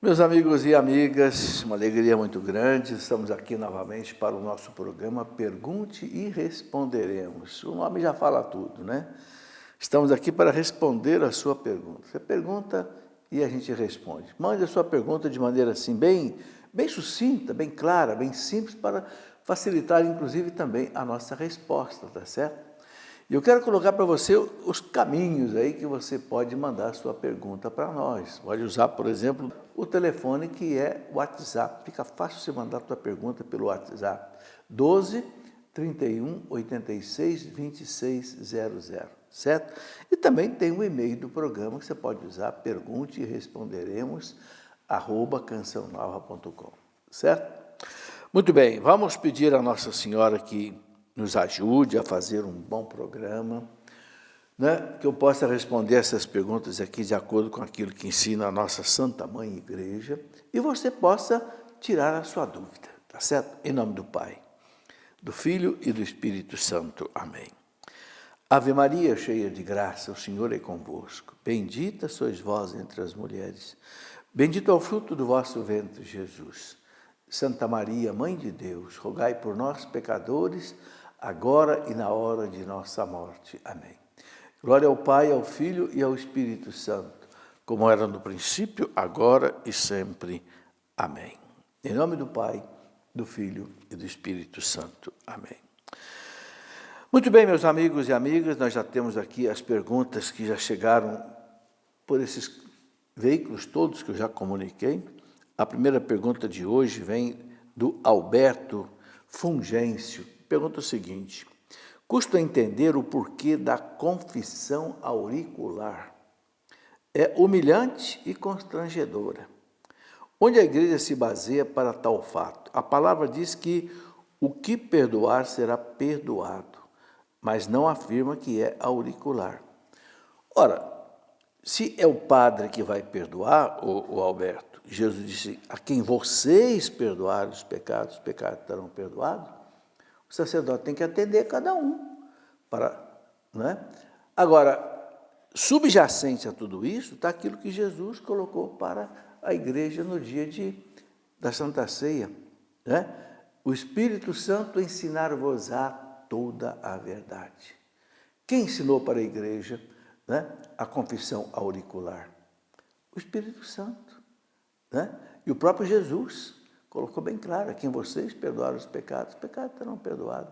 Meus amigos e amigas, uma alegria muito grande, estamos aqui novamente para o nosso programa Pergunte e Responderemos. O nome já fala tudo, né? Estamos aqui para responder a sua pergunta. Você pergunta e a gente responde. Mande a sua pergunta de maneira assim, bem sucinta, bem clara, bem simples, para facilitar, inclusive, também a nossa resposta, tá certo? E eu quero colocar para você os caminhos aí que você pode mandar a sua pergunta para nós. Pode usar, por exemplo, o telefone que é o WhatsApp. Fica fácil você mandar a sua pergunta pelo WhatsApp. 12 31 86 26 00, certo? E também tem o e-mail do programa que você pode usar, pergunte e responderemos, @cançãonova.com, certo? Muito bem, vamos pedir a Nossa Senhora que nos ajude a fazer um bom programa, né? Que eu possa responder essas perguntas aqui de acordo com aquilo que ensina a nossa Santa Mãe Igreja e você possa tirar a sua dúvida, tá certo? Em nome do Pai, do Filho e do Espírito Santo. Amém. Ave Maria, cheia de graça, o Senhor é convosco. Bendita sois vós entre as mulheres. Bendito é o fruto do vosso ventre, Jesus. Santa Maria, Mãe de Deus, rogai por nós, pecadores, agora e na hora de nossa morte. Amém. Glória ao Pai, ao Filho e ao Espírito Santo, como era no princípio, agora e sempre. Amém. Em nome do Pai, do Filho e do Espírito Santo. Amém. Muito bem, meus amigos e amigas, nós já temos aqui as perguntas que já chegaram por esses veículos todos que eu já comuniquei. A primeira pergunta de hoje vem do Alberto Fungêncio. Pergunta o seguinte: custa entender o porquê da confissão auricular. É humilhante e constrangedora. Onde a igreja se baseia para tal fato? A palavra diz que o que perdoar será perdoado, mas não afirma que é auricular. Ora, se é o padre que vai perdoar, o Alberto, Jesus disse, a quem vocês perdoarem os pecados estarão perdoados, o sacerdote tem que atender cada um. Né? Agora, subjacente a tudo isso, está aquilo que Jesus colocou para a igreja no dia da Santa Ceia. Né? O Espírito Santo ensinar-vos-á toda a verdade. Quem ensinou para a igreja, né, a confissão auricular? O Espírito Santo. Né? E o próprio Jesus colocou bem claro, a quem vocês perdoaram os pecados serão perdoados.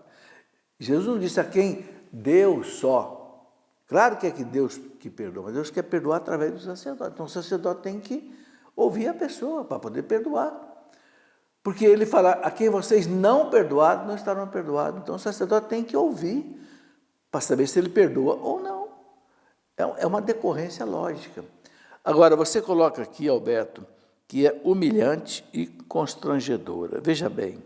Jesus não disse a quem Deus só. Claro que é que Deus que perdoa, mas Deus quer perdoar através do sacerdote. Então o sacerdote tem que ouvir a pessoa para poder perdoar. Porque ele fala, a quem vocês não perdoaram, não estarão perdoados. Então o sacerdote tem que ouvir para saber se ele perdoa ou não. É uma decorrência lógica. Agora, você coloca aqui, Alberto, que é humilhante e constrangedora. Veja bem,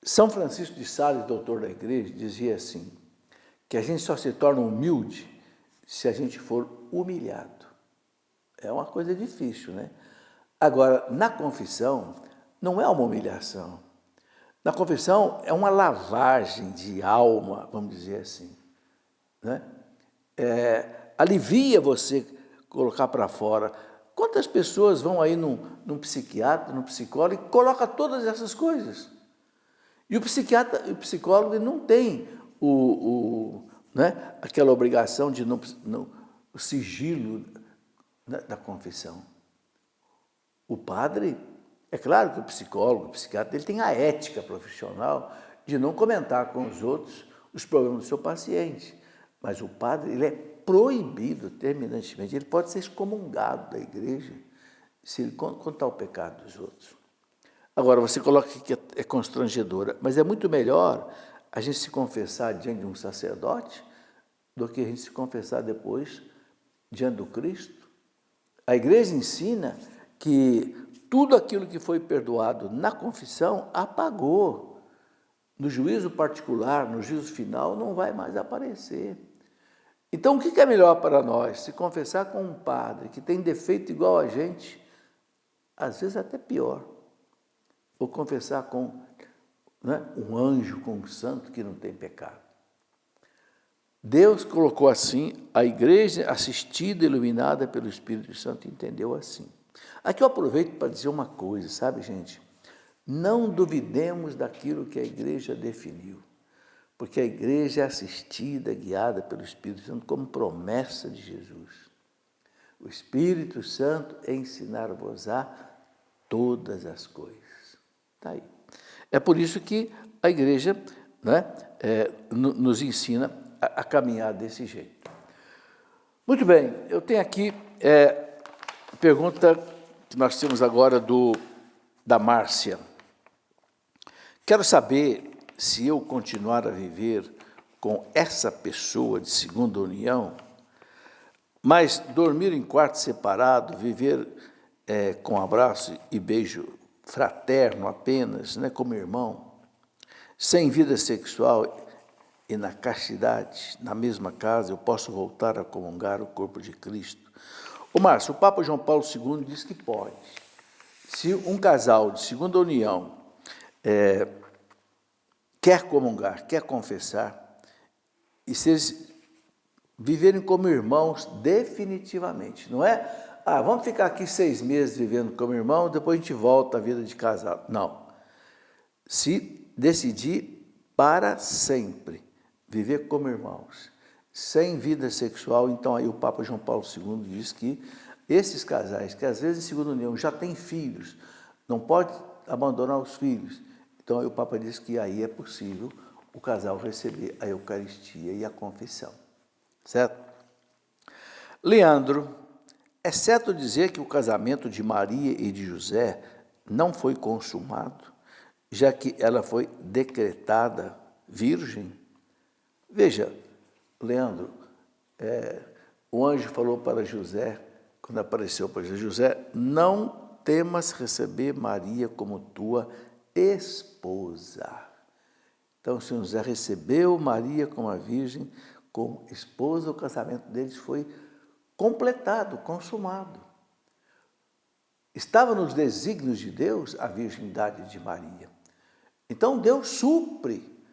São Francisco de Sales, doutor da igreja, dizia assim, que a gente só se torna humilde se a gente for humilhado. É uma coisa difícil, né? Agora, na confissão, não é uma humilhação. Na confissão, é uma lavagem de alma, vamos dizer assim. Né? Alivia você colocar para fora. Quantas pessoas vão aí num psiquiatra, num psicólogo e coloca todas essas coisas? E o psicólogo não tem né, aquela obrigação de o sigilo da confissão. O padre, é claro que o psicólogo, o psiquiatra, ele tem a ética profissional de não comentar com os outros os problemas do seu paciente. Mas o padre, ele é proibido terminantemente, ele pode ser excomungado da igreja se ele contar o pecado dos outros. Agora, você coloca aqui que é constrangedora, mas é muito melhor a gente se confessar diante de um sacerdote do que a gente se confessar depois diante do Cristo. A igreja ensina que tudo aquilo que foi perdoado na confissão apagou. No juízo particular, no juízo final, não vai mais aparecer. Então, o que é melhor para nós? Se confessar com um padre que tem defeito igual a gente, às vezes até pior, ou confessar com, né, um anjo, com um santo que não tem pecado. Deus colocou assim, a igreja assistida, iluminada pelo Espírito Santo, entendeu assim. Aqui eu aproveito para dizer uma coisa, sabe, gente? Não duvidemos daquilo que a igreja definiu, porque a igreja é assistida, guiada pelo Espírito Santo como promessa de Jesus. O Espírito Santo ensinar-vos-á todas as coisas. Está aí. É por isso que a igreja, né, nos ensina a caminhar desse jeito. Muito bem, eu tenho aqui pergunta que nós temos agora da Márcia. Quero saber se eu continuar a viver com essa pessoa de segunda união, mas dormir em quarto separado, viver com abraço e beijo fraterno apenas, né, como irmão, sem vida sexual e na castidade, na mesma casa, eu posso voltar a comungar o corpo de Cristo? Ô Márcio, o Papa João Paulo II diz que pode. Se um casal de segunda união quer comungar, quer confessar, e se eles viverem como irmãos definitivamente, não é, vamos ficar aqui 6 meses vivendo como irmãos, depois a gente volta à vida de casado. Não. Se decidir para sempre viver como irmãos, sem vida sexual, então aí o Papa João Paulo II diz que esses casais, que às vezes em segunda união já têm filhos, não pode abandonar os filhos. Então aí o Papa diz que aí é possível o casal receber a Eucaristia e a confissão. Certo? Leandro, é certo dizer que o casamento de Maria e de José não foi consumado, já que ela foi decretada virgem? Veja, Leandro, o anjo falou para José, quando apareceu para José, não temas receber Maria como tua esposa. Então, o Senhor José recebeu Maria como a virgem, como esposa, o casamento deles foi completado, consumado. Estava nos desígnios de Deus a virgindade de Maria. Então, Deus supre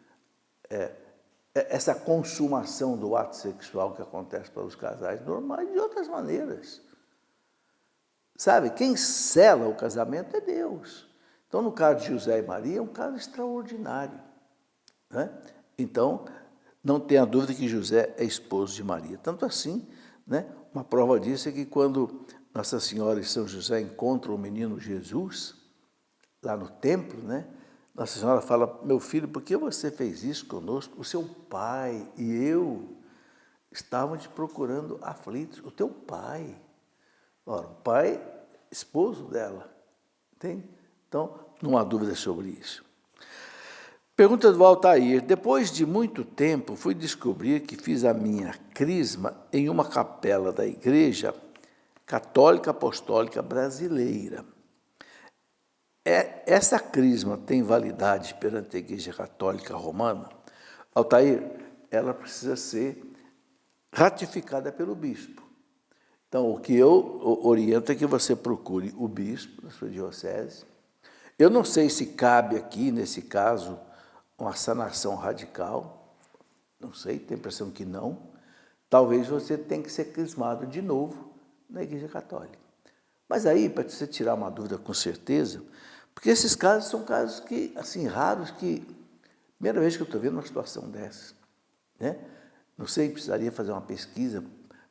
essa consumação do ato sexual que acontece para os casais normais de outras maneiras. Sabe, quem sela o casamento é Deus. Então, no caso de José e Maria, é um caso extraordinário, né? Então, não tenha dúvida que José é esposo de Maria. Tanto assim, né, uma prova disso é que quando Nossa Senhora e São José encontram o menino Jesus, lá no templo, né, Nossa Senhora fala, meu filho, por que você fez isso conosco? O seu pai e eu estávamos te procurando aflitos. O teu pai. Ora, o pai, esposo dela. Entende? Então, não há dúvida sobre isso. Pergunta do Altair. Depois de muito tempo, fui descobrir que fiz a minha crisma em uma capela da Igreja Católica Apostólica Brasileira. Essa crisma tem validade perante a Igreja Católica Romana? Altair, ela precisa ser ratificada pelo bispo. Então, o que eu oriento é que você procure o bispo da sua diocese. Eu não sei se cabe aqui, nesse caso, uma sanação radical. Não sei, tenho a impressão que não. Talvez você tenha que ser crismado de novo na Igreja Católica. Mas aí, para você tirar uma dúvida com certeza, porque esses casos são casos que, assim, raros, que primeira vez que eu estou vendo uma situação dessa, né? Não sei, precisaria fazer uma pesquisa,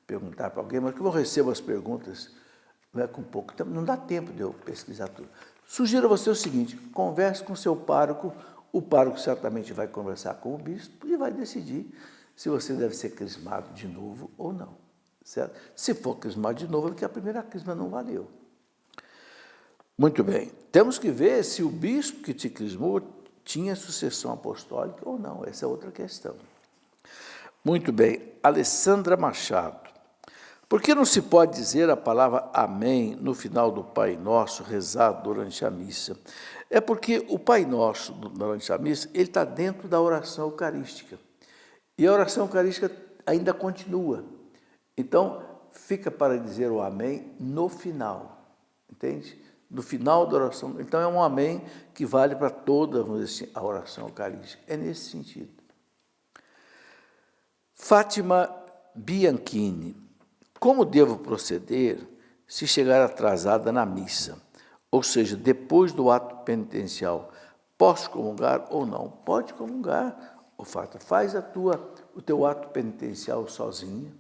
perguntar para alguém, mas como eu recebo as perguntas, né, com pouco tempo, não dá tempo de eu pesquisar tudo. Sugiro a você o seguinte, converse com o seu pároco, o pároco certamente vai conversar com o bispo e vai decidir se você deve ser crismado de novo ou não. Certo? Se for crismado de novo, é porque a primeira crisma não valeu. Muito bem. Temos que ver se o bispo que te crismou tinha sucessão apostólica ou não. Essa é outra questão. Muito bem. Alessandra Machado. Por que não se pode dizer a palavra amém no final do Pai Nosso rezado durante a missa? É porque o Pai Nosso, durante a missa, ele está dentro da oração eucarística. E a oração eucarística ainda continua. Então, fica para dizer o amém no final, entende? No final da oração. Então, é um amém que vale para toda, vamos dizer assim, a oração eucarística. É nesse sentido. Fátima Bianchini. Como devo proceder se chegar atrasada na missa, ou seja, depois do ato penitencial, posso comungar ou não? Pode comungar. O fato, faz o teu ato penitencial sozinha,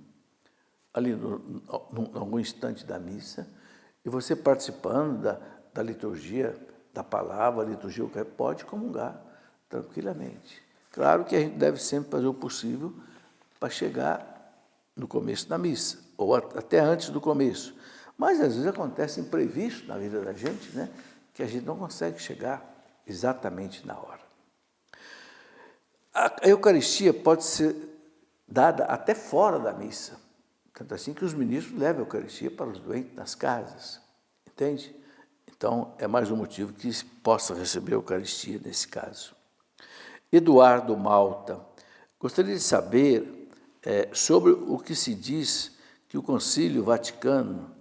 ali em algum instante da missa, e você participando da liturgia, da palavra, a liturgia, pode comungar tranquilamente. Claro que a gente deve sempre fazer o possível para chegar no começo da missa, ou até antes do começo. Mas às vezes acontece imprevisto na vida da gente, né, que a gente não consegue chegar exatamente na hora. A Eucaristia pode ser dada até fora da missa, tanto assim que os ministros levam a Eucaristia para os doentes nas casas, entende? Então, é mais um motivo que se possa receber a Eucaristia nesse caso. Eduardo Malta, gostaria de saber sobre o que se diz que o Vaticano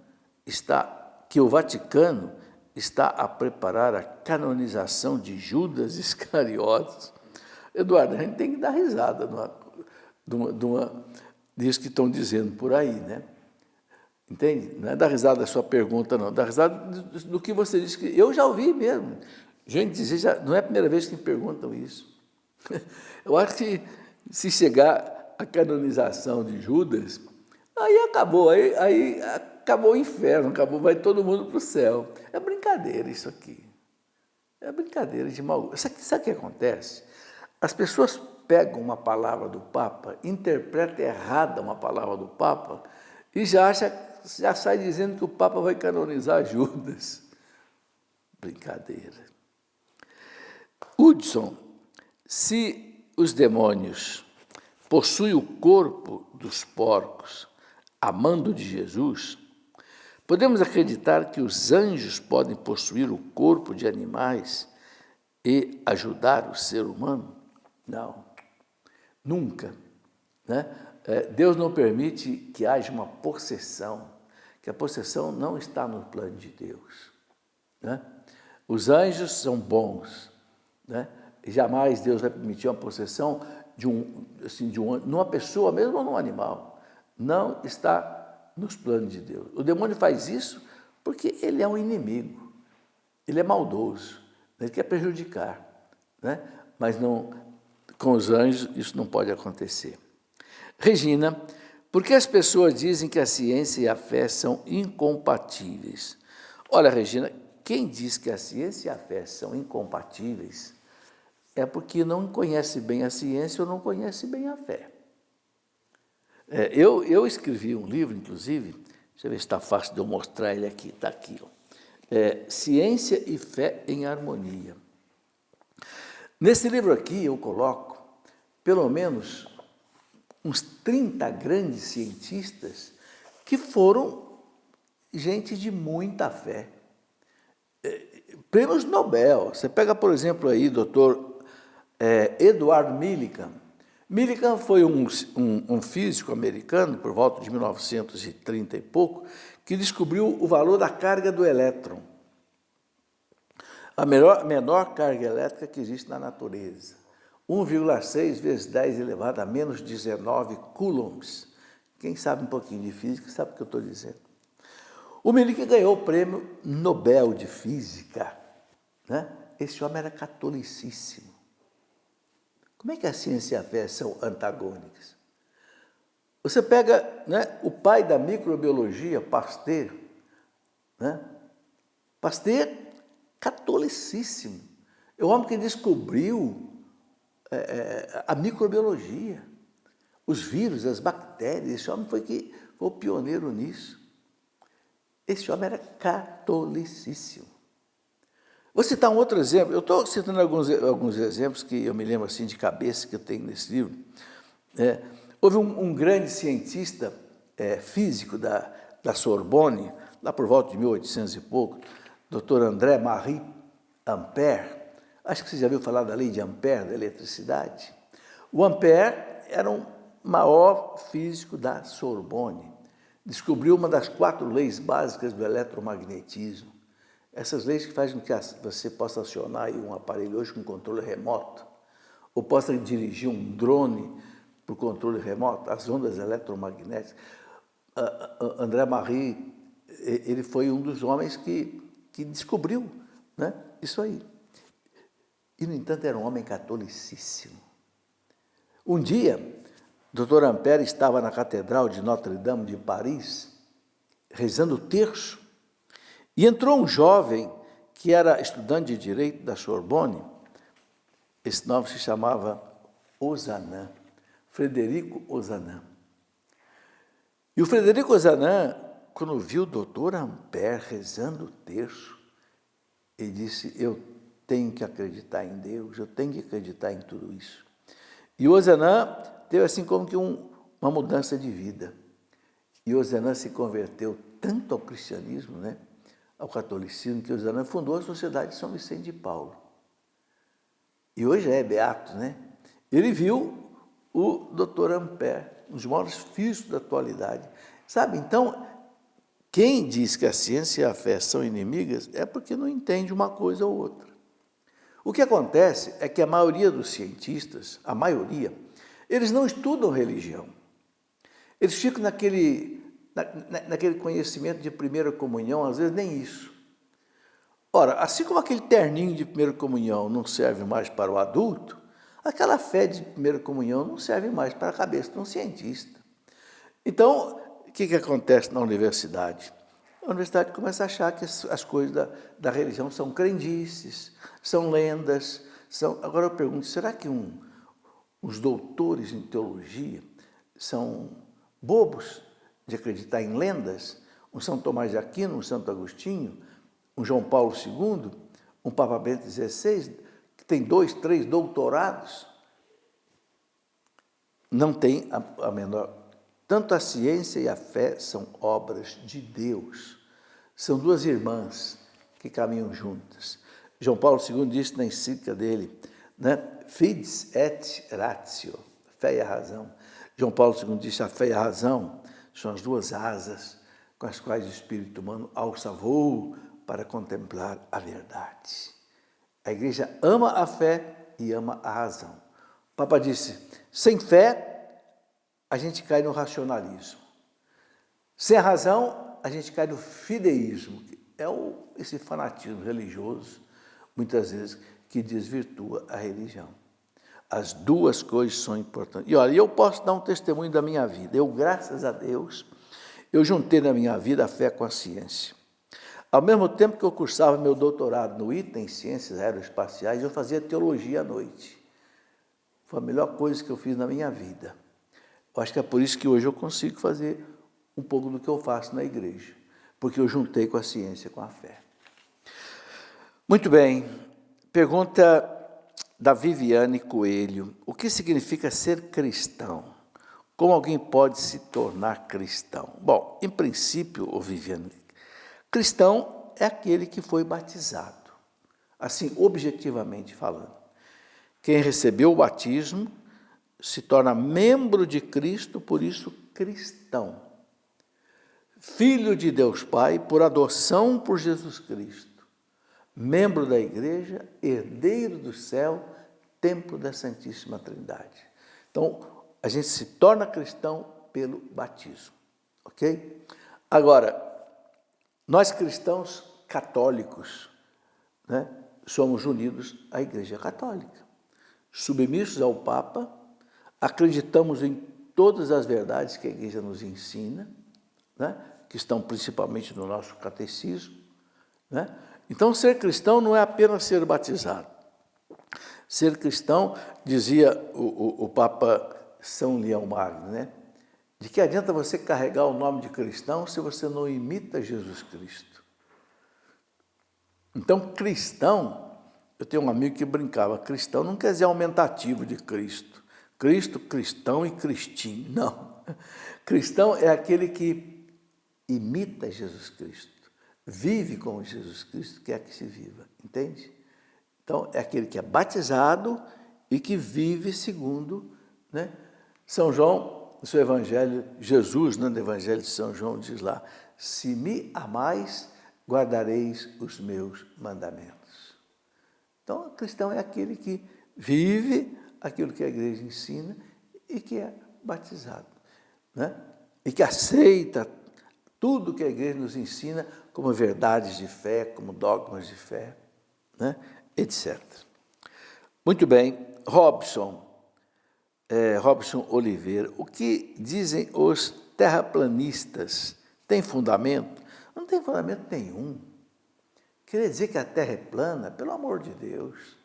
está a preparar a canonização de Judas Iscariotes. Eduardo, a gente tem que dar risada disso que estão dizendo por aí, né? Entende? Não é dar risada da sua pergunta, não. Dar risada do que você disse. Que eu já ouvi mesmo. Gente dizer, não é a primeira vez que me perguntam isso. Eu acho que se chegar à canonização de Judas, aí acabou, aí acabou o inferno, vai todo mundo para o céu. É brincadeira isso aqui. É brincadeira de mau gosto. Sabe o que acontece? As pessoas pegam uma palavra do Papa, interpretam errada uma palavra do Papa e já sai dizendo que o Papa vai canonizar Judas. Brincadeira. Hudson, se os demônios possuem o corpo dos porcos, a mando de Jesus, podemos acreditar que os anjos podem possuir o corpo de animais e ajudar o ser humano? Não, nunca. Né? Deus não permite que haja uma possessão, que a possessão não está no plano de Deus. Né? Os anjos são bons, né? Jamais Deus vai permitir uma possessão numa pessoa, mesmo ou num animal. Não está nos planos de Deus. O demônio faz isso porque ele é um inimigo, ele é maldoso, ele quer prejudicar, né? Mas não, com os anjos isso não pode acontecer. Regina, por que as pessoas dizem que a ciência e a fé são incompatíveis? Olha, Regina, quem diz que a ciência e a fé são incompatíveis é porque não conhece bem a ciência ou não conhece bem a fé. Eu escrevi um livro, inclusive, deixa eu ver se está fácil de eu mostrar ele aqui, está aqui. Ciência e Fé em Harmonia. Nesse livro aqui eu coloco, pelo menos, uns 30 grandes cientistas que foram gente de muita fé. Prêmios Nobel. Você pega, por exemplo, aí, doutor Edward Millikan. Millikan foi um físico americano, por volta de 1930 e pouco, que descobriu o valor da carga do elétron. A menor carga elétrica que existe na natureza. 1,6 vezes 10 elevado a menos 19 coulombs. Quem sabe um pouquinho de física sabe o que eu estou dizendo. O Millikan ganhou o prêmio Nobel de Física. Né? Esse homem era catolicíssimo. Como é que a ciência e a fé são antagônicas? Você pega, né, o pai da microbiologia, Pasteur, né? Pasteur, catolicíssimo. É o homem que descobriu a microbiologia, os vírus, as bactérias. Esse homem foi o pioneiro nisso. Esse homem era catolicíssimo. Vou citar um outro exemplo. Eu estou citando alguns exemplos que eu me lembro assim de cabeça que eu tenho nesse livro. Houve um grande cientista físico da Sorbonne, lá por volta de 1800 e pouco, Dr. André-Marie Ampère. Acho que você já viu falar da lei de Ampère, da eletricidade. O Ampère era um maior físico da Sorbonne. Descobriu uma das 4 leis básicas do eletromagnetismo. Essas leis que fazem com que você possa acionar aí um aparelho hoje com controle remoto, ou possa dirigir um drone por controle remoto, as ondas eletromagnéticas. André-Marie ele foi um dos homens que descobriu, né, isso aí. E, no entanto, era um homem catolicíssimo. Um dia, Dr. Ampère estava na Catedral de Notre-Dame de Paris, rezando o terço, e entrou um jovem que era estudante de Direito da Sorbonne. Esse nome se chamava Ozanam, Frederico Ozanam. E o Frederico Ozanam, quando viu o doutor Ampère rezando o terço, ele disse, eu tenho que acreditar em Deus, eu tenho que acreditar em tudo isso. E Ozanam teve assim como que uma mudança de vida. E Ozanam se converteu tanto ao cristianismo, né, ao catolicismo, que Ozanam fundou a Sociedade de São Vicente de Paulo. E hoje é beato, né? Ele viu o Dr. Ampère, um dos maiores físicos da atualidade. Sabe, então, quem diz que a ciência e a fé são inimigas é porque não entende uma coisa ou outra. O que acontece é que a maioria dos cientistas, a maioria, eles não estudam religião. Eles ficam naquele conhecimento de primeira comunhão, às vezes nem isso. Ora, assim como aquele terninho de primeira comunhão não serve mais para o adulto, aquela fé de primeira comunhão não serve mais para a cabeça de um cientista. Então, o que acontece na universidade? A universidade começa a achar que as coisas da religião são crendices, são lendas. Agora eu pergunto, será que os doutores em teologia são bobos de acreditar em lendas? Um São Tomás de Aquino, um Santo Agostinho, um João Paulo II, um Papa Bento XVI, que tem 2, 3 doutorados, não tem a menor... Tanto a ciência e a fé são obras de Deus. São duas irmãs que caminham juntas. João Paulo II disse na encíclica dele, né? Fides et ratio, fé e a razão. João Paulo II disse, a fé e a razão são as duas asas com as quais o espírito humano alça voo para contemplar a verdade. A igreja ama a fé e ama a razão. O Papa disse, sem fé, a gente cai no racionalismo. Sem a razão, a gente cai no fideísmo, que é esse fanatismo religioso, muitas vezes, que desvirtua a religião. As duas coisas são importantes. E olha, eu posso dar um testemunho da minha vida. Eu, graças a Deus, eu juntei na minha vida a fé com a ciência. Ao mesmo tempo que eu cursava meu doutorado no ITA, em Ciências Aeroespaciais, eu fazia teologia à noite. Foi a melhor coisa que eu fiz na minha vida. Eu acho que é por isso que hoje eu consigo fazer um pouco do que eu faço na igreja, porque eu juntei com a ciência, com a fé. Muito bem, pergunta da Viviane Coelho. O que significa ser cristão? Como alguém pode se tornar cristão? Bom, em princípio, Viviane, cristão é aquele que foi batizado, assim, objetivamente falando. Quem recebeu o batismo se torna membro de Cristo, por isso cristão. Filho de Deus Pai, por adoção por Jesus Cristo. Membro da igreja, herdeiro do céu, templo da Santíssima Trindade. Então, a gente se torna cristão pelo batismo, ok? Agora, nós cristãos católicos, né, somos unidos à Igreja Católica, submissos ao Papa, acreditamos em todas as verdades que a Igreja nos ensina, né, que estão principalmente no nosso catecismo, né? Então, ser cristão não é apenas ser batizado. Ser cristão, dizia o Papa São Leão Magno, né? De que adianta você carregar o nome de cristão se você não imita Jesus Cristo? Então, cristão, eu tenho um amigo que brincava, cristão não quer dizer aumentativo de Cristo. Cristo, cristão e cristinho. Não. Cristão é aquele que imita Jesus Cristo, vive como Jesus Cristo quer que se viva, entende? Então, é aquele que é batizado e que vive segundo, né? São João, no seu evangelho, Jesus, no evangelho de São João, diz lá, se me amais, guardareis os meus mandamentos. Então, o cristão é aquele que vive aquilo que a igreja ensina e que é batizado, né? E que aceita tudo que a igreja nos ensina como verdades de fé, como dogmas de fé, né? Etc. Muito bem, Robson Oliveira, o que dizem os terraplanistas? Tem fundamento? Não tem fundamento nenhum. Querer dizer que a Terra é plana, pelo amor de Deus.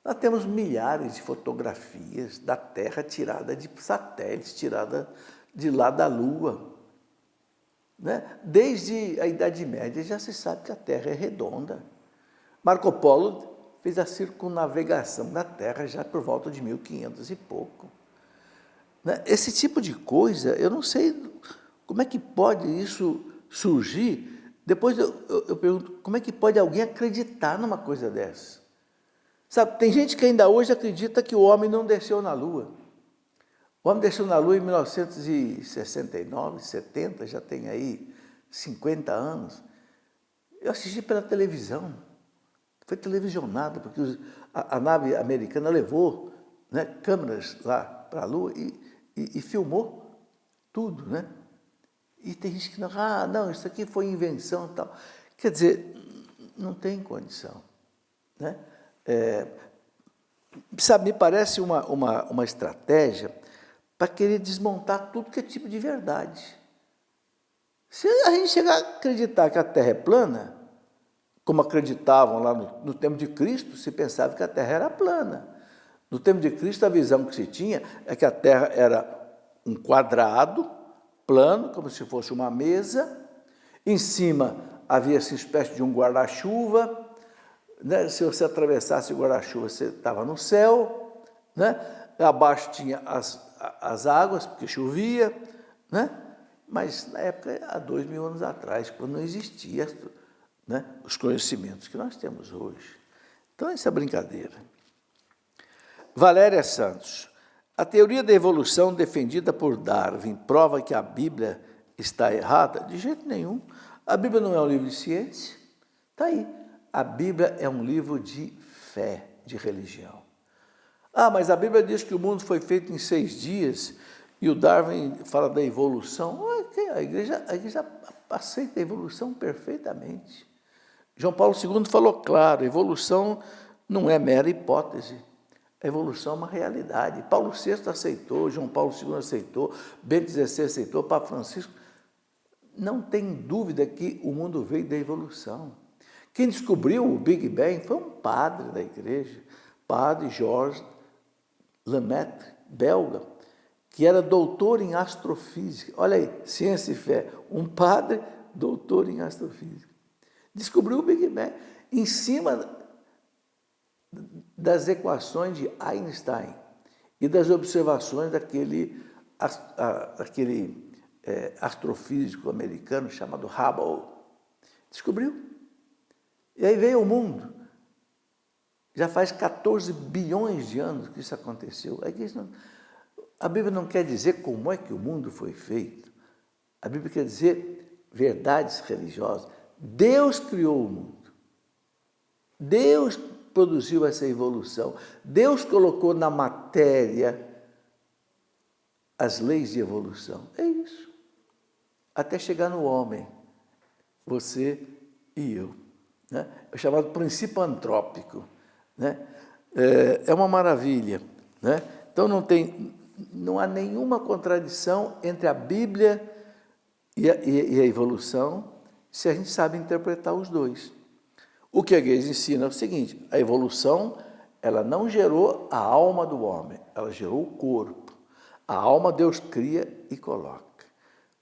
Nós temos milhares de fotografias da Terra tirada de satélites, tirada de lá da Lua. Né? Desde a Idade Média já se sabe que a Terra é redonda. Marco Polo fez a circunnavegação da Terra já por volta de 1500 e pouco. Né? Esse tipo de coisa, eu não sei como é que pode isso surgir. Depois eu pergunto, como é que pode alguém acreditar numa coisa dessa? Sabe, tem gente que ainda hoje acredita que o homem não desceu na Lua. O homem desceu na Lua em 1969, 70, já tem aí 50 anos. Eu assisti pela televisão. Foi televisionado, porque a nave americana levou, né, câmeras lá para a Lua e filmou tudo, né? E tem gente que não, isso aqui foi invenção e tal. Quer dizer, não tem condição, né? Sabe, me parece uma estratégia para querer desmontar tudo que é tipo de verdade. Se a gente chegar a acreditar que a Terra é plana, como acreditavam lá no tempo de Cristo, se pensava que a Terra era plana. No tempo de Cristo, a visão que se tinha é que a Terra era um quadrado, plano, como se fosse uma mesa. Em cima havia essa espécie de um guarda-chuva. Né? Se você atravessasse o guarda-chuva, você estava no céu. Né? Abaixo tinha as águas, porque chovia. Né? Mas na época, há 2000 anos atrás, quando não existia, né, os conhecimentos que nós temos hoje. Então, essa é brincadeira. Valéria Santos. A teoria da evolução defendida por Darwin prova que a Bíblia está errada? De jeito nenhum. A Bíblia não é um livro de ciência. Está aí. A Bíblia é um livro de fé, de religião. Mas a Bíblia diz que o mundo foi feito em 6 dias e o Darwin fala da evolução. A igreja aceita a evolução perfeitamente. João Paulo II falou claro, a evolução não é mera hipótese, a evolução é uma realidade. Paulo VI aceitou, João Paulo II aceitou, Bento XVI aceitou, Papa Francisco. Não tem dúvida que o mundo veio da evolução. Quem descobriu o Big Bang foi um padre da igreja, padre Georges Lemaitre, belga, que era doutor em astrofísica. Olha aí, ciência e fé, um padre doutor em astrofísica. Descobriu o Big Bang em cima das equações de Einstein e das observações daquele astrofísico americano chamado Hubble. Descobriu. E aí veio o mundo. Já faz 14 bilhões de anos que isso aconteceu. A Bíblia não quer dizer como é que o mundo foi feito. A Bíblia quer dizer verdades religiosas. Deus criou o mundo. Deus produziu essa evolução. Deus colocou na matéria as leis de evolução. É isso. Até chegar no homem, você e eu. Né? É o chamado princípio antrópico. Né? É uma maravilha. Né? Então não há nenhuma contradição entre a Bíblia e a evolução, se a gente sabe interpretar os dois. O que a igreja ensina é o seguinte: a evolução, ela não gerou a alma do homem, ela gerou o corpo. A alma Deus cria e coloca.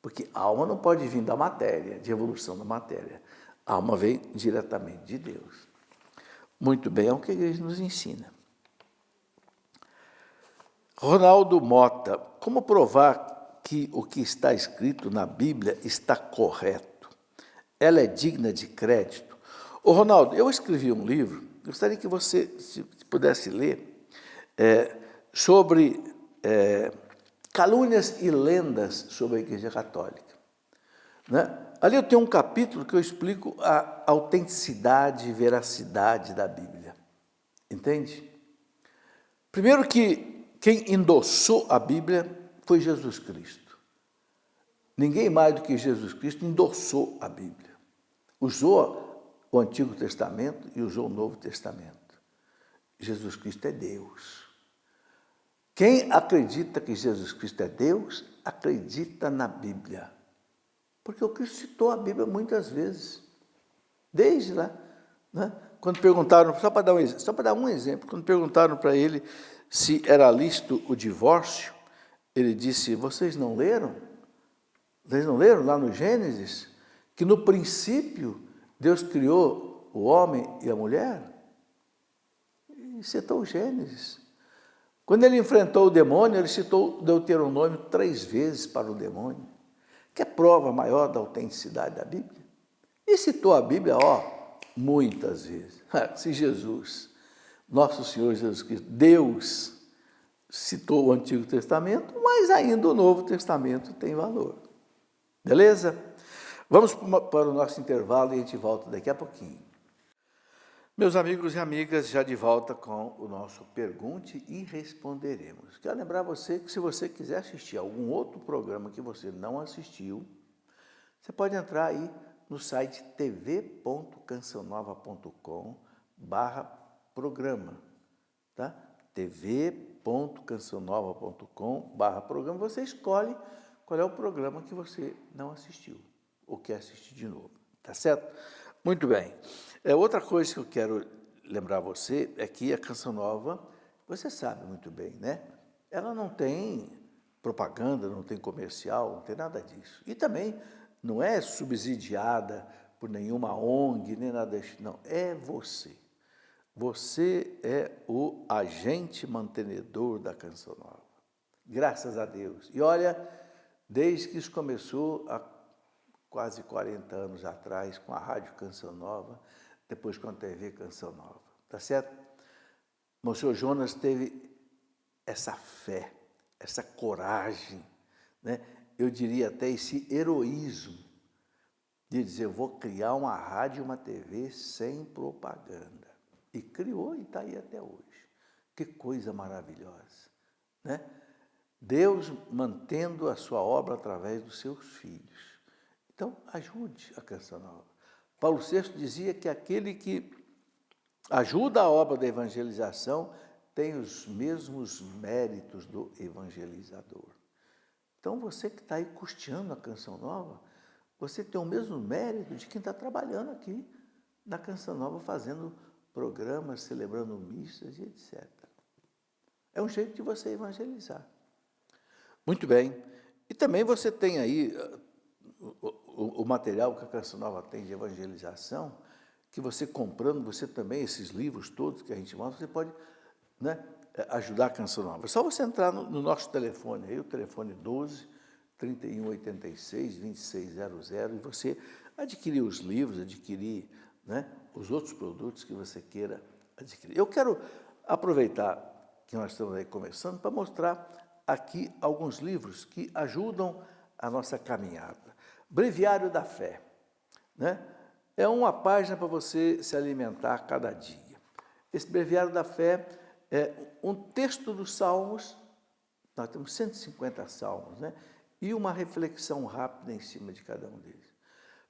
Porque a alma não pode vir da matéria, de evolução da matéria. A alma vem diretamente de Deus. Muito bem, é o que a igreja nos ensina. Ronaldo Mota, como provar que o que está escrito na Bíblia está correto? Ela é digna de crédito? Ô Ronaldo, eu escrevi um livro, gostaria que você se pudesse ler, sobre calúnias e lendas sobre a Igreja Católica. Né? Ali eu tenho um capítulo que eu explico a autenticidade e veracidade da Bíblia. Entende? Primeiro que quem endossou a Bíblia foi Jesus Cristo. ninguém mais do que Jesus Cristo endossou a Bíblia. Usou o Antigo Testamento e usou o Novo Testamento. Jesus Cristo é Deus. Quem acredita que Jesus Cristo é Deus, acredita na Bíblia. Porque o Cristo citou a Bíblia muitas vezes. Desde lá, né? Quando perguntaram, só para dar um exemplo, quando perguntaram para ele se era lícito o divórcio, ele disse, vocês não leram? Vocês não leram lá no Gênesis? Que no princípio Deus criou o homem e a mulher? E citou o Gênesis. Quando ele enfrentou o demônio, ele citou Deuteronômio 3 vezes para o demônio, que é prova maior da autenticidade da Bíblia. E citou a Bíblia, muitas vezes. Se Jesus, nosso Senhor Jesus Cristo, Deus, citou o Antigo Testamento, mas ainda o Novo Testamento tem valor. Beleza? Vamos para o nosso intervalo e a gente volta daqui a pouquinho. Meus amigos e amigas, já de volta com o nosso Pergunte e Responderemos. Quero lembrar você que se você quiser assistir algum outro programa que você não assistiu, você pode entrar aí no site tv.cancionova.com/programa, tá? tv.cancionova.com/programa. Você escolhe qual é o programa que você não assistiu ou quer assistir de novo, tá certo? Muito bem. Outra coisa que eu quero lembrar você é que a Canção Nova, você sabe muito bem, né? Ela não tem propaganda, não tem comercial, não tem nada disso. E também não é subsidiada por nenhuma ONG, nem nada disso. Não, é você. Você é o agente mantenedor da Canção Nova. Graças a Deus. E olha, desde que isso começou há quase 40 anos atrás, com a Rádio Canção Nova, depois com a TV Canção Nova, tá certo? Monsenhor Jonas teve essa fé, essa coragem, né? Eu diria até esse heroísmo de dizer, eu vou criar uma rádio e uma TV sem propaganda. E criou e está aí até hoje. Que coisa maravilhosa, né? Deus mantendo a sua obra através dos seus filhos. Então, ajude a Canção Nova. Paulo VI dizia que aquele que ajuda a obra da evangelização tem os mesmos méritos do evangelizador. Então, você que está aí custeando a Canção Nova, você tem o mesmo mérito de quem está trabalhando aqui na Canção Nova, fazendo programas, celebrando missas e etc. É um jeito de você evangelizar. Muito bem. E também você tem aí o material que a Canção Nova tem de evangelização, que você comprando, você também, esses livros todos que a gente mostra, você pode, né, ajudar a Canção Nova. É só você entrar no nosso telefone, aí, o telefone 12 31 86 2600, e você adquirir os livros, adquirir, né, os outros produtos que você queira adquirir. Eu quero aproveitar que nós estamos aí começando para mostrar aqui alguns livros que ajudam a nossa caminhada. Breviário da Fé, né? É uma página para você se alimentar cada dia. Esse Breviário da Fé é um texto dos Salmos, nós temos 150 Salmos, né? E uma reflexão rápida em cima de cada um deles,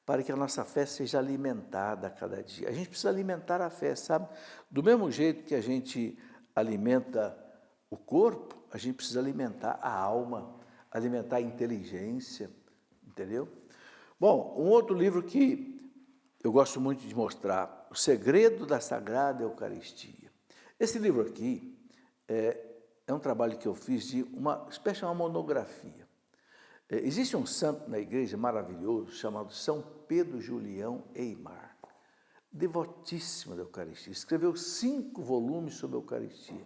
para que a nossa fé seja alimentada a cada dia. A gente precisa alimentar a fé, sabe? Do mesmo jeito que a gente alimenta o corpo, a gente precisa alimentar a alma, alimentar a inteligência, entendeu? Bom, um outro livro que eu gosto muito de mostrar, O Segredo da Sagrada Eucaristia. Esse livro aqui é um trabalho que eu fiz de uma espécie de uma monografia. Existe um santo na igreja maravilhoso chamado São Pedro Julião Eymar, devotíssimo da Eucaristia. Escreveu 5 volumes sobre a Eucaristia.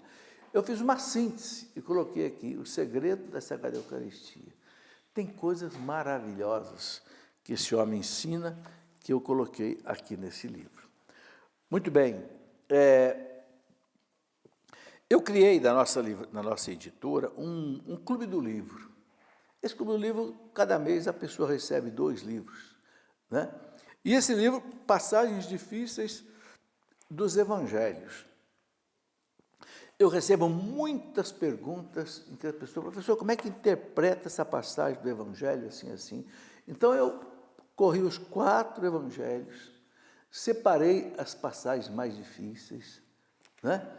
Eu fiz uma síntese e coloquei aqui O Segredo da Sagrada Eucaristia. Tem coisas maravilhosas que esse homem ensina, que eu coloquei aqui nesse livro. Muito bem, eu criei na nossa editora um clube do livro. Esse clube do livro, cada mês a pessoa recebe 2 livros, né? E esse livro, Passagens Difíceis dos Evangelhos. eu recebo muitas perguntas em que a pessoa, professor, como é que interpreta essa passagem do Evangelho assim, assim? Então, eu corri os 4 Evangelhos, separei as passagens mais difíceis, né?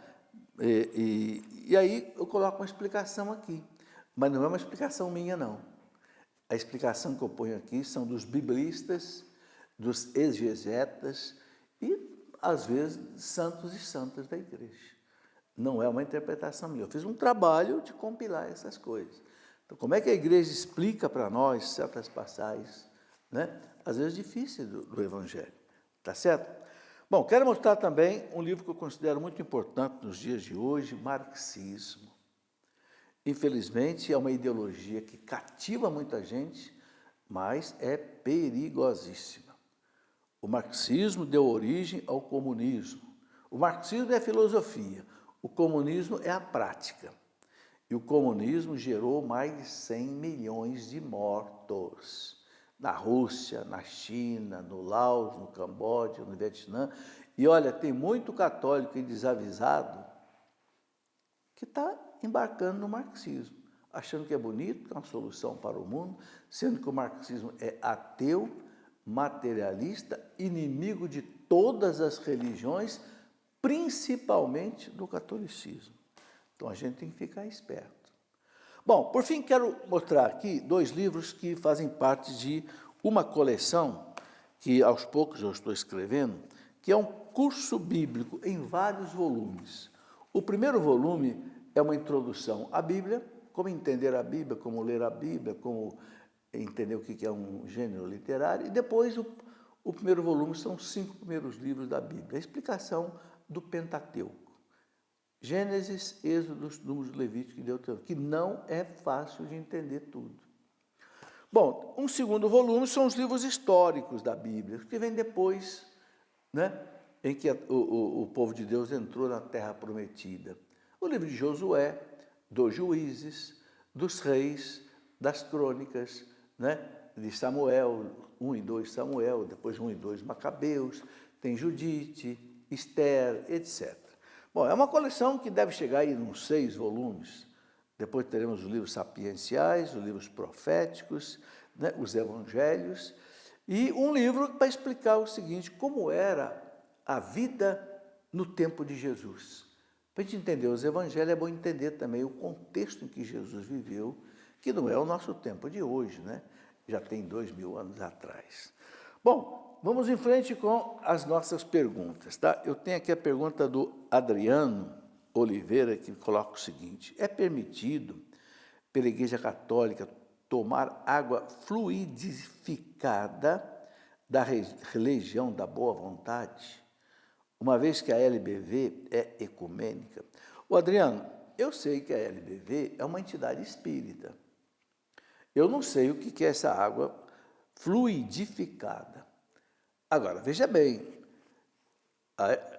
E aí eu coloco uma explicação aqui, mas não é uma explicação minha, não. A explicação que eu ponho aqui são dos biblistas, dos exegetas e, às vezes, santos e santas da igreja. Não é uma interpretação minha. Eu fiz um trabalho de compilar essas coisas. Então, como é que a igreja explica para nós certas passagens, né? Às vezes difíceis do Evangelho. Tá certo? Bom, quero mostrar também um livro que eu considero muito importante nos dias de hoje, Marxismo. Infelizmente, é uma ideologia que cativa muita gente, mas é perigosíssima. O marxismo deu origem ao comunismo. O marxismo é a filosofia, o comunismo é a prática. E o comunismo gerou mais de 100 milhões de mortos. Na Rússia, na China, no Laos, no Camboja, no Vietnã. E olha, tem muito católico e desavisado que está embarcando no marxismo, achando que é bonito, que é uma solução para o mundo, sendo que o marxismo é ateu, materialista, inimigo de todas as religiões, principalmente do catolicismo. Então a gente tem que ficar esperto. Bom, por fim, quero mostrar aqui 2 livros que fazem parte de uma coleção que aos poucos eu estou escrevendo, que é um curso bíblico em vários volumes. O primeiro volume é uma introdução à Bíblia, como entender a Bíblia, como ler a Bíblia, como entender o que é um gênero literário, e depois o primeiro volume são os 5 primeiros livros da Bíblia, a explicação do Pentateuco. Gênesis, Êxodo, Números, Levítico e Deuteronômio, que não é fácil de entender tudo. Bom, um segundo volume são os livros históricos da Bíblia, que vem depois, né, em que o povo de Deus entrou na Terra Prometida. O livro de Josué, dos Juízes, dos Reis, das Crônicas, né, de Samuel, 1 e 2 Samuel, depois 1 e 2 Macabeus, tem Judite, Esther, etc. Bom, é uma coleção que deve chegar aí uns 6 volumes. Depois teremos os livros sapienciais, os livros proféticos, né, os evangelhos, e um livro para explicar o seguinte, como era a vida no tempo de Jesus. Para a gente entender os evangelhos, é bom entender também o contexto em que Jesus viveu, que não é o nosso tempo de hoje, né? Já tem 2000 anos atrás. Bom, vamos em frente com as nossas perguntas, tá? Eu tenho aqui a pergunta do Adriano Oliveira, que coloca o seguinte: é permitido pela Igreja Católica tomar água fluidificada da religião da boa vontade, uma vez que a LBV é ecumênica? O Adriano, eu sei que a LBV é uma entidade espírita. Eu não sei o que é essa água fluidificada. Agora, veja bem,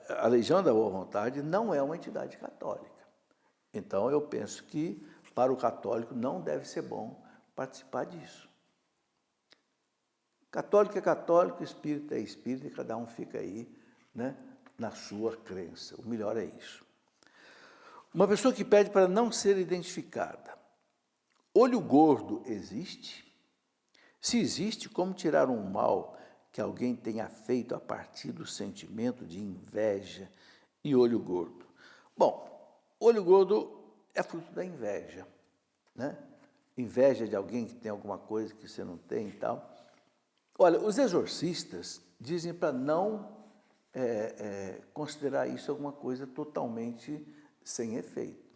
a Legião da Boa Vontade não é uma entidade católica. Então, eu penso que para o católico não deve ser bom participar disso. Católico é católico, espírita é espírita, e cada um fica aí, né, na sua crença. O melhor é isso. Uma pessoa que pede para não ser identificada. Olho gordo existe? Se existe, como tirar um mal que alguém tenha feito a partir do sentimento de inveja e olho gordo? Bom, olho gordo é fruto da inveja, né? Inveja de alguém que tem alguma coisa que você não tem e tal. Olha, os exorcistas dizem para não considerar isso alguma coisa totalmente sem efeito,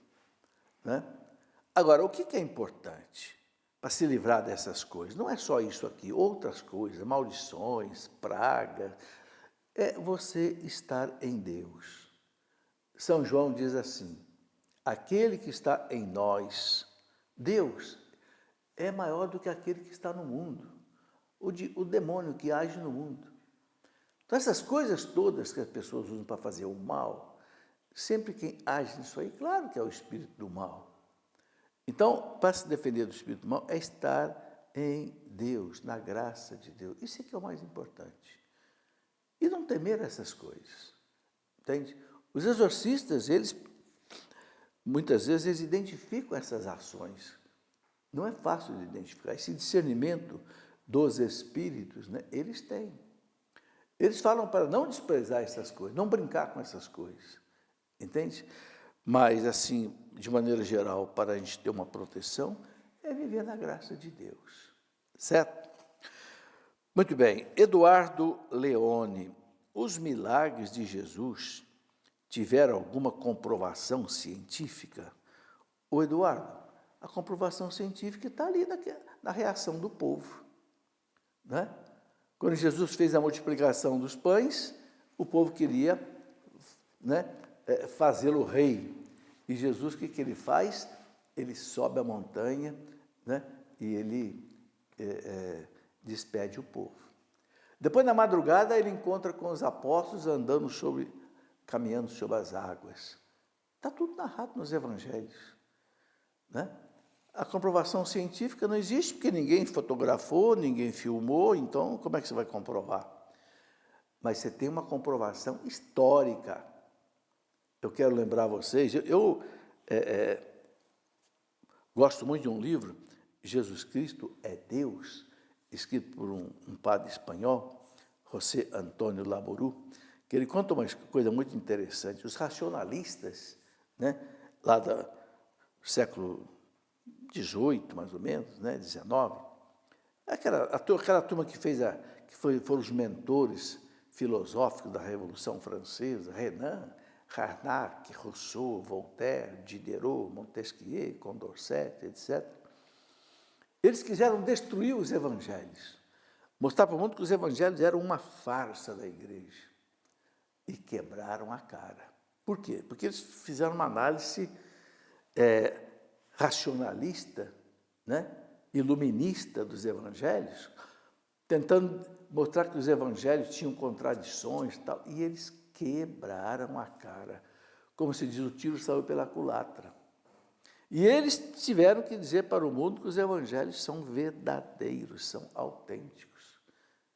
né? Agora, o que é importante para se livrar dessas coisas? Não é só isso aqui, outras coisas, maldições, pragas, é você estar em Deus. São João diz assim: aquele que está em nós, Deus, é maior do que aquele que está no mundo, o demônio que age no mundo. Então, essas coisas todas que as pessoas usam para fazer o mal, sempre quem age nisso aí, claro que é o espírito do mal. Então, para se defender do espírito do mal, é estar em Deus, na graça de Deus. Isso é que é o mais importante. E não temer essas coisas. Entende? Os exorcistas, eles muitas vezes eles identificam essas ações. Não é fácil de identificar. Esse discernimento dos espíritos, né, eles têm. Eles falam para não desprezar essas coisas, não brincar com essas coisas. Entende? Mas, assim, de maneira geral, para a gente ter uma proteção, é viver na graça de Deus. Certo? Muito bem. Eduardo Leone. Os milagres de Jesus tiveram alguma comprovação científica? Ô, Eduardo, a comprovação científica está ali na reação do povo. Né? Quando Jesus fez a multiplicação dos pães, o povo queria, né, fazê-lo rei. E Jesus, o que ele faz? Ele sobe a montanha, né, e ele despede o povo. Depois, na madrugada, ele encontra com os apóstolos caminhando sobre as águas. Está tudo narrado nos evangelhos. Né? A comprovação científica não existe, porque ninguém fotografou, ninguém filmou, então como é que você vai comprovar? Mas você tem uma comprovação histórica. Eu quero lembrar vocês, eu gosto muito de um livro, Jesus Cristo é Deus, escrito por um padre espanhol, José Antônio Laboru, que ele conta uma coisa muito interessante. Os racionalistas, né, lá do século XVIII, mais ou menos, né, XIX, aquela turma foram os mentores filosóficos da Revolução Francesa, Renan, Carnap, Rousseau, Voltaire, Diderot, Montesquieu, Condorcet, etc. Eles quiseram destruir os evangelhos, mostrar para o mundo que os evangelhos eram uma farsa da igreja, e quebraram a cara. Por quê? Porque eles fizeram uma análise racionalista, né, iluminista dos evangelhos, tentando mostrar que os evangelhos tinham contradições e tal, e eles quebraram a cara. Como se diz, o tiro saiu pela culatra. E eles tiveram que dizer para o mundo que os evangelhos são verdadeiros, são autênticos.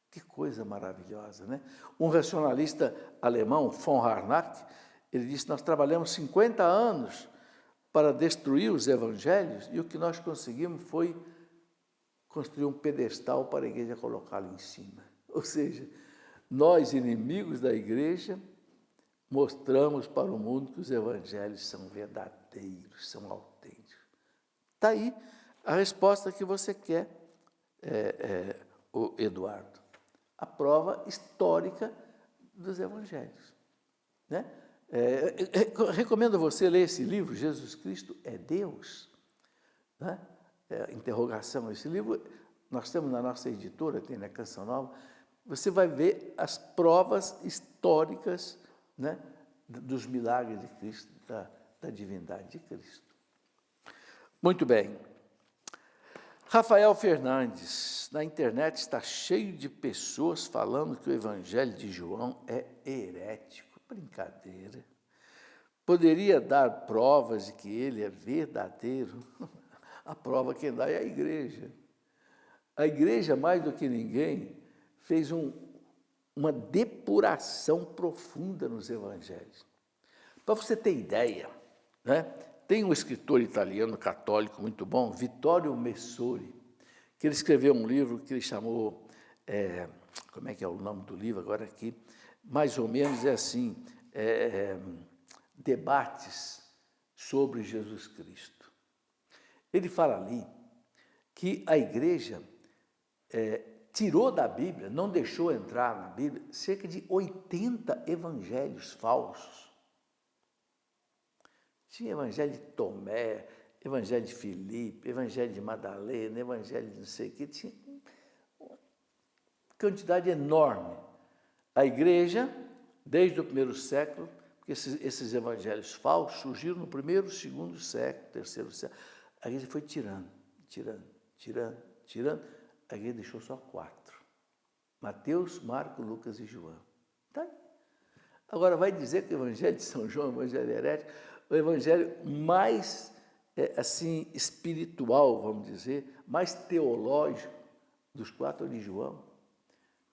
Que coisa maravilhosa, né? Um racionalista alemão, von Harnack, ele disse: nós trabalhamos 50 anos para destruir os evangelhos e o que nós conseguimos foi construir um pedestal para a igreja colocá-lo em cima. Ou seja, nós, inimigos da igreja, mostramos para o mundo que os evangelhos são verdadeiros, são autênticos. Está aí a resposta que você quer, Eduardo. A prova histórica dos evangelhos. Né? Recomendo a você ler esse livro, Jesus Cristo é Deus. Né? Interrogação. Esse livro nós temos na nossa editora, tem na Canção Nova. Você vai ver as provas históricas, né, dos milagres de Cristo, da divindade de Cristo. Muito bem. Rafael Fernandes, na internet está cheio de pessoas falando que o Evangelho de João é herético. Brincadeira. Poderia dar provas de que ele é verdadeiro? A prova quem dá é a igreja. A igreja, mais do que ninguém, fez uma depuração profunda nos evangelhos. Para você ter ideia, né? Tem um escritor italiano católico muito bom, Vittorio Messori, que ele escreveu um livro que ele chamou, como é que é o nome do livro agora aqui? Mais ou menos é assim, Debates sobre Jesus Cristo. Ele fala ali que a igreja tirou da Bíblia, não deixou entrar na Bíblia, cerca de 80 evangelhos falsos. Tinha evangelho de Tomé, evangelho de Filipe, evangelho de Madalena, evangelho de não sei o que, tinha uma quantidade enorme. A igreja, desde o primeiro século, porque esses evangelhos falsos surgiram no primeiro, segundo século, terceiro século, a igreja foi tirando. A igreja deixou só 4. Mateus, Marcos, Lucas e João. Tá? Agora, vai dizer que o evangelho de São João é o evangelho herético, o evangelho mais, assim, espiritual, vamos dizer, mais teológico dos 4 de João.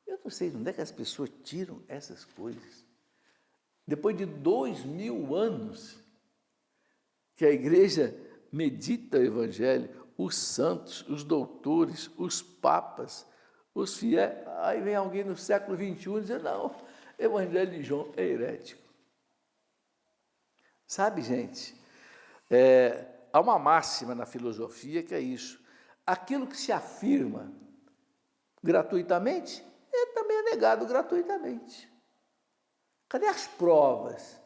Eu não sei onde é que as pessoas tiram essas coisas. Depois de 2000 anos que a igreja medita o evangelho, os santos, os doutores, os papas, os fiéis. Aí vem alguém no século XXI e diz, não, o evangelho de João é herético. Sabe, gente, há uma máxima na filosofia que é isso. Aquilo que se afirma gratuitamente, também é negado gratuitamente. Cadê as provas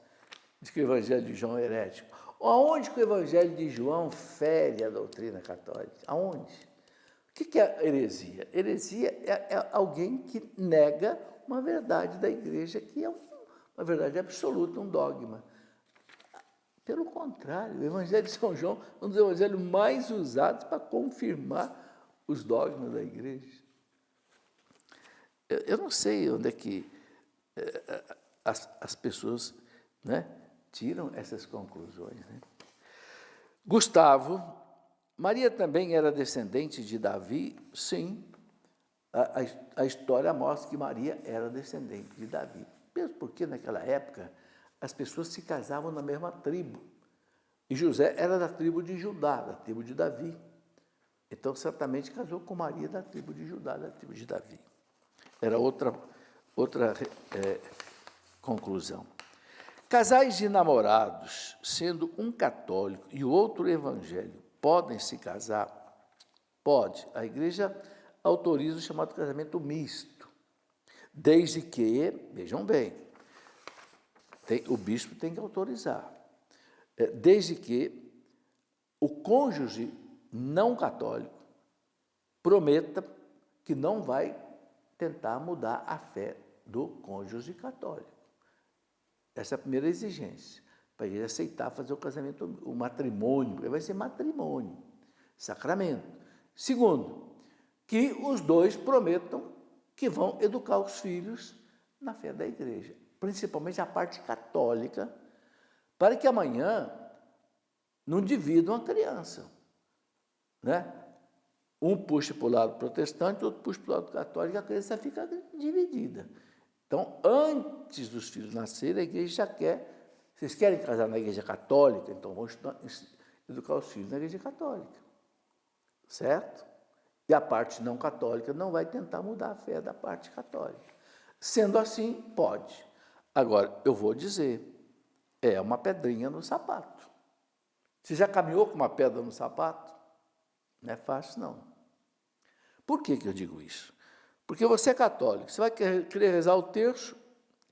de que o evangelho de João é herético? Aonde que o evangelho de João fere a doutrina católica? Aonde? O que é heresia? Heresia é alguém que nega uma verdade da igreja, que é uma verdade absoluta, um dogma. Pelo contrário, o evangelho de São João é um dos evangelhos mais usados para confirmar os dogmas da igreja. Eu não sei onde é que as pessoas, né, tiram essas conclusões. Né? Gustavo, Maria também era descendente de Davi? Sim, a história mostra que Maria era descendente de Davi. Mesmo porque naquela época as pessoas se casavam na mesma tribo. E José era da tribo de Judá, da tribo de Davi. Então, certamente casou com Maria da tribo de Judá, da tribo de Davi. Era outra conclusão. Casais de namorados, sendo um católico e o outro evangélico, podem se casar? Pode. A igreja autoriza o chamado casamento misto, desde que, vejam bem, o bispo tem que autorizar, desde que o cônjuge não católico prometa que não vai tentar mudar a fé do cônjuge católico. Essa é a primeira exigência, para ele aceitar fazer o casamento, o matrimônio, porque vai ser matrimônio, sacramento. Segundo, que os dois prometam que vão educar os filhos na fé da igreja, principalmente a parte católica, para que amanhã não dividam a criança, né? Um puxa para o lado protestante, outro puxa para o lado católico, e a criança fica dividida. Então, antes dos filhos nascerem, a igreja já quer. Vocês querem casar na igreja católica? Então, vão educar os filhos na igreja católica. Certo? E a parte não católica não vai tentar mudar a fé da parte católica. Sendo assim, pode. Agora, eu vou dizer, é uma pedrinha no sapato. Você já caminhou com uma pedra no sapato? Não é fácil, não. Por que eu digo isso? Porque você é católico, você vai querer rezar o terço,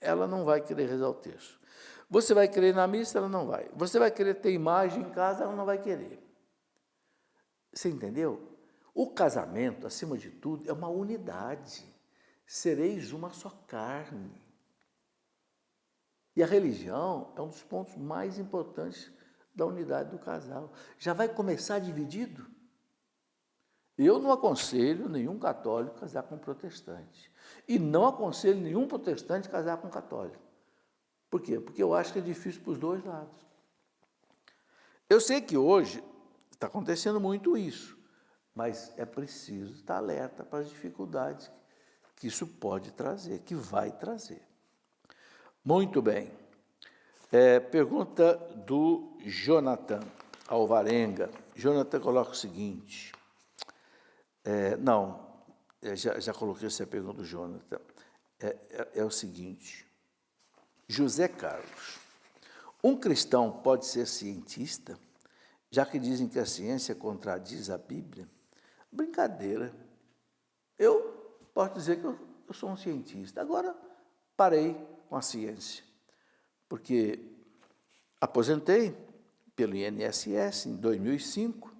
ela não vai querer rezar o terço. Você vai querer ir na missa, ela não vai. Você vai querer ter imagem em casa, ela não vai querer. Você entendeu? O casamento, acima de tudo, é uma unidade. Sereis uma só carne. E a religião é um dos pontos mais importantes da unidade do casal. Já vai começar dividido? Eu não aconselho nenhum católico casar com protestante. E não aconselho nenhum protestante casar com católico. Por quê? Porque eu acho que é difícil para os dois lados. Eu sei que hoje está acontecendo muito isso, mas é preciso estar alerta para as dificuldades que isso pode trazer, que vai trazer. Muito bem. Pergunta do Jonathan Alvarenga. Jonathan coloca o seguinte... já coloquei essa pergunta do Jonathan. É o seguinte, José Carlos, um cristão pode ser cientista, já que dizem que a ciência contradiz a Bíblia? Brincadeira. Eu posso dizer que eu sou um cientista. Agora, parei com a ciência, porque aposentei pelo INSS em 2005,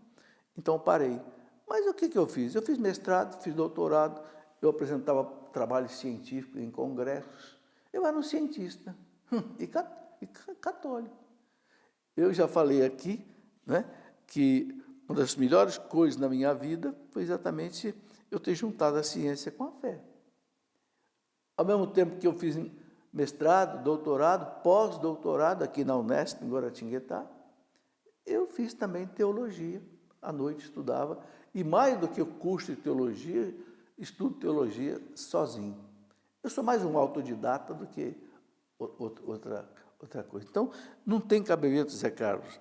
então parei. Mas o que eu fiz? Eu fiz mestrado, fiz doutorado, eu apresentava trabalho científico em congressos. Eu era um cientista e católico. Eu já falei aqui, né, que uma das melhores coisas na minha vida foi exatamente eu ter juntado a ciência com a fé. Ao mesmo tempo que eu fiz mestrado, doutorado, pós-doutorado aqui na Unesp, em Guaratinguetá, eu fiz também teologia. À noite estudava, e mais do que o curso de teologia, estudo teologia sozinho. Eu sou mais um autodidata do que outra coisa. Então, não tem cabimento, Zé Carlos,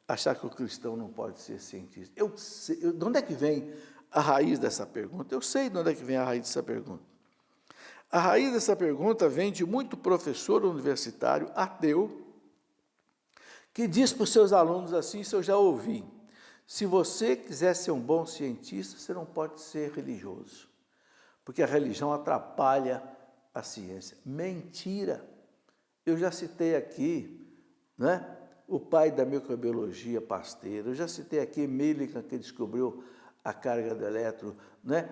achar que o cristão não pode ser cientista. Eu sei, de onde é que vem a raiz dessa pergunta? Eu sei de onde é que vem a raiz dessa pergunta. A raiz dessa pergunta vem de muito professor universitário ateu que diz para os seus alunos assim, isso eu já ouvi: se você quiser ser um bom cientista, você não pode ser religioso, porque a religião atrapalha a ciência. Mentira! Eu já citei aqui, né, o pai da microbiologia, Pasteur, eu já citei aqui Millikan, que descobriu a carga do elétron, né?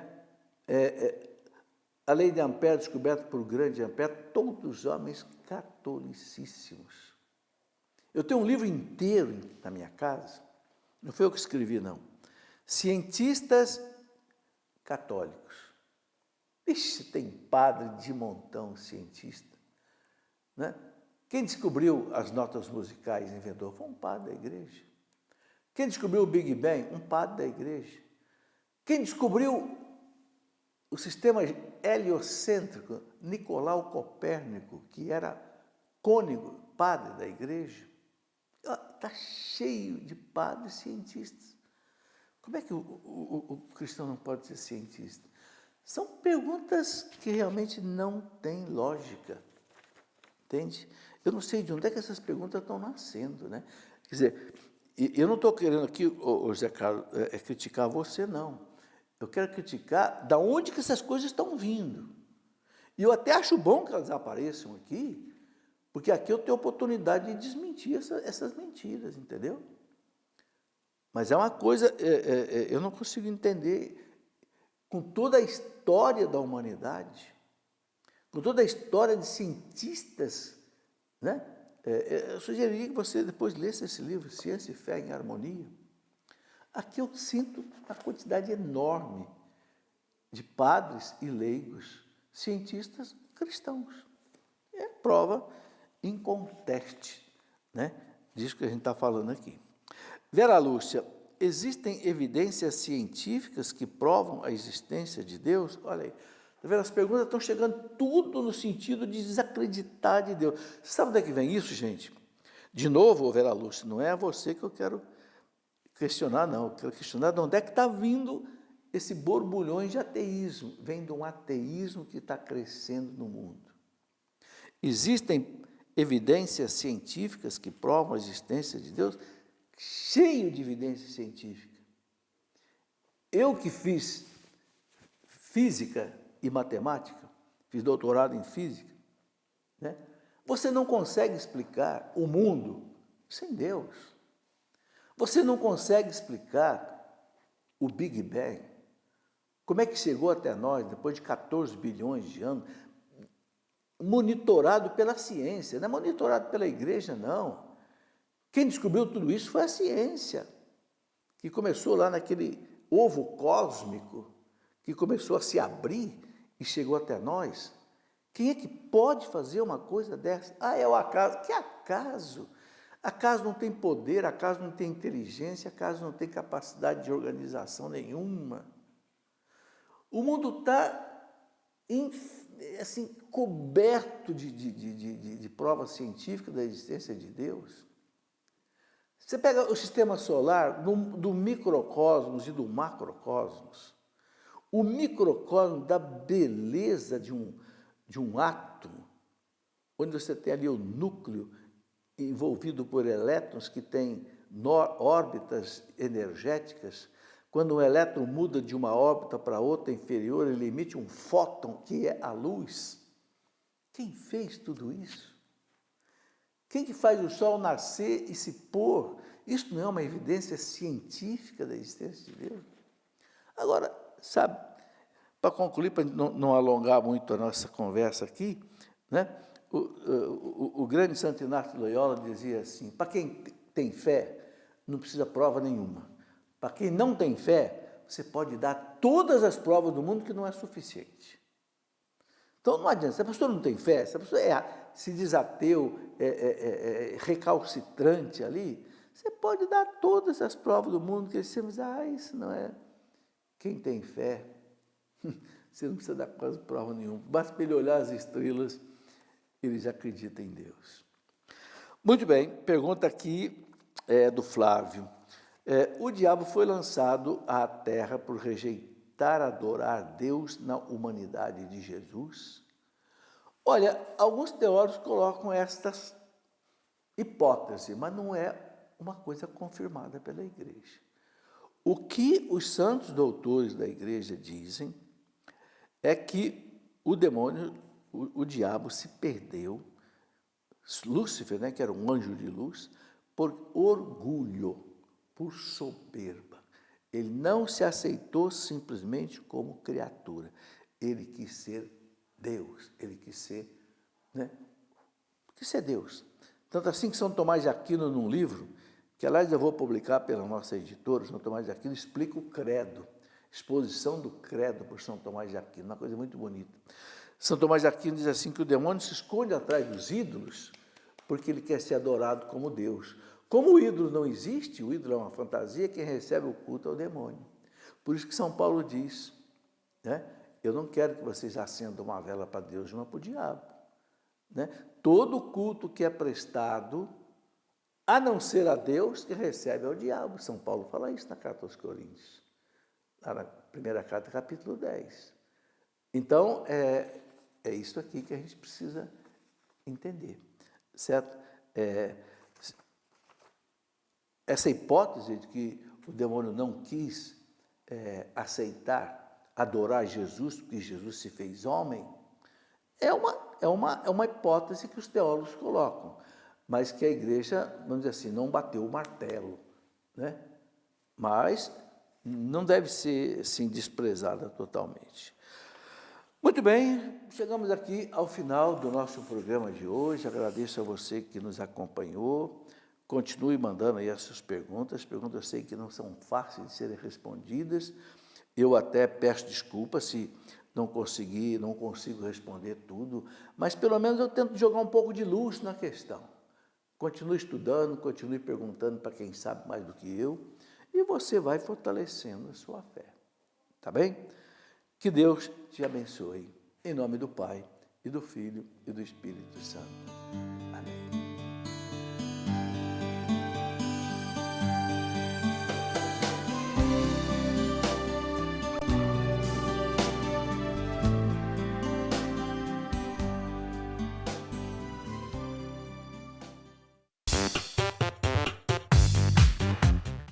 A lei de Ampère, descoberta por grande Ampère, todos homens catolicíssimos. Eu tenho um livro inteiro na minha casa, não foi eu que escrevi, não. Cientistas católicos. Ixi, tem padre de montão cientista, né? Quem descobriu as notas musicais, inventor, foi um padre da igreja. Quem descobriu o Big Bang? Um padre da igreja. Quem descobriu o sistema heliocêntrico? Nicolau Copérnico, que era cônego, padre da igreja. Está cheio de padres cientistas. Como é que o cristão não pode ser cientista? São perguntas que realmente não têm lógica. Entende? Eu não sei de onde é que essas perguntas estão nascendo, né? Quer dizer, eu não estou querendo aqui, José Carlos, criticar você, não. Eu quero criticar da onde que essas coisas estão vindo. E eu até acho bom que elas apareçam aqui, porque aqui eu tenho oportunidade de desmentir essas mentiras, entendeu? Mas é uma coisa, eu não consigo entender, com toda a história da humanidade, com toda a história de cientistas, né? Eu sugeriria que você depois lesse esse livro, Ciência e Fé em Harmonia. Aqui eu sinto uma quantidade enorme de padres e leigos, cientistas cristãos. É prova inconteste, né, disso que a gente está falando aqui. Vera Lúcia, existem evidências científicas que provam a existência de Deus? Olha aí, as perguntas estão chegando tudo no sentido de desacreditar de Deus. Você sabe onde é que vem isso, gente? De novo, Vera Lúcia, não é a você que eu quero questionar, não. Eu quero questionar de onde é que está vindo esse borbulhões de ateísmo. Vem de um ateísmo que está crescendo no mundo. Existem evidências científicas que provam a existência de Deus? Cheio de evidência científica. Eu que fiz física e matemática, fiz doutorado em física, né? Você não consegue explicar o mundo sem Deus. Você não consegue explicar o Big Bang. Como é que chegou até nós, depois de 14 bilhões de anos, monitorado pela ciência, não é monitorado pela igreja, não. Quem descobriu tudo isso foi a ciência, que começou lá naquele ovo cósmico, que começou a se abrir e chegou até nós. Quem é que pode fazer uma coisa dessa? É o acaso. Que acaso? Acaso não tem poder, acaso não tem inteligência, acaso não tem capacidade de organização nenhuma. O mundo está assim, coberto de provas científicas da existência de Deus. Você pega o sistema solar do microcosmos e do macrocosmos. O microcosmo da beleza de um átomo, onde você tem ali o núcleo envolvido por elétrons que têm órbitas energéticas. Quando um elétron muda de uma órbita para outra inferior, ele emite um fóton, que é a luz. Quem fez tudo isso? Quem que faz o Sol nascer e se pôr? Isso não é uma evidência científica da existência de Deus? Agora, sabe, para concluir, para não alongar muito a nossa conversa aqui, né, o grande Santo Inácio de Loyola dizia assim: para quem tem fé, não precisa prova nenhuma. Para quem não tem fé, você pode dar todas as provas do mundo que não é suficiente. Então não adianta, se a pessoa não tem fé, se a pessoa se diz ateu, recalcitrante ali, você pode dar todas as provas do mundo que você diz, isso não é. Quem tem fé, você não precisa dar quase prova nenhuma. Basta para ele olhar as estrelas, ele já acredita em Deus. Muito bem, pergunta aqui do Flávio. O diabo foi lançado à terra por rejeitar adorar Deus na humanidade de Jesus? Olha, alguns teólogos colocam estas hipóteses, mas não é uma coisa confirmada pela igreja. O que os santos doutores da igreja dizem é que o demônio, o diabo se perdeu, Lúcifer, né, que era um anjo de luz, por orgulho, por soberba. Ele não se aceitou simplesmente como criatura. Ele quis ser Deus, ele quis ser, Deus. Tanto assim que São Tomás de Aquino, num livro, que aliás eu vou publicar pela nossa editora, São Tomás de Aquino explica o credo, exposição do credo por São Tomás de Aquino, uma coisa muito bonita. São Tomás de Aquino diz assim que o demônio se esconde atrás dos ídolos porque ele quer ser adorado como Deus. Como o ídolo não existe, o ídolo é uma fantasia, quem recebe o culto é o demônio. Por isso que São Paulo diz, eu não quero que vocês acendam uma vela para Deus, uma para o diabo. Todo culto que é prestado, a não ser a Deus, que recebe ao diabo. São Paulo fala isso na carta aos Coríntios, lá na primeira carta, capítulo 10. Então, é isso aqui que a gente precisa entender, certo? Essa hipótese de que o demônio não quis aceitar, adorar Jesus, porque Jesus se fez homem, é uma hipótese que os teólogos colocam, mas que a igreja, vamos dizer assim, não bateu o martelo, Mas não deve ser, assim, desprezada totalmente. Muito bem, chegamos aqui ao final do nosso programa de hoje. Agradeço a você que nos acompanhou. Continue mandando aí as suas perguntas. Perguntas eu sei que não são fáceis de serem respondidas. Eu até peço desculpas se não consigo responder tudo, mas pelo menos eu tento jogar um pouco de luz na questão. Continue estudando, continue perguntando para quem sabe mais do que eu, e você vai fortalecendo a sua fé. Tá bem? Que Deus te abençoe. Em nome do Pai, e do Filho, e do Espírito Santo.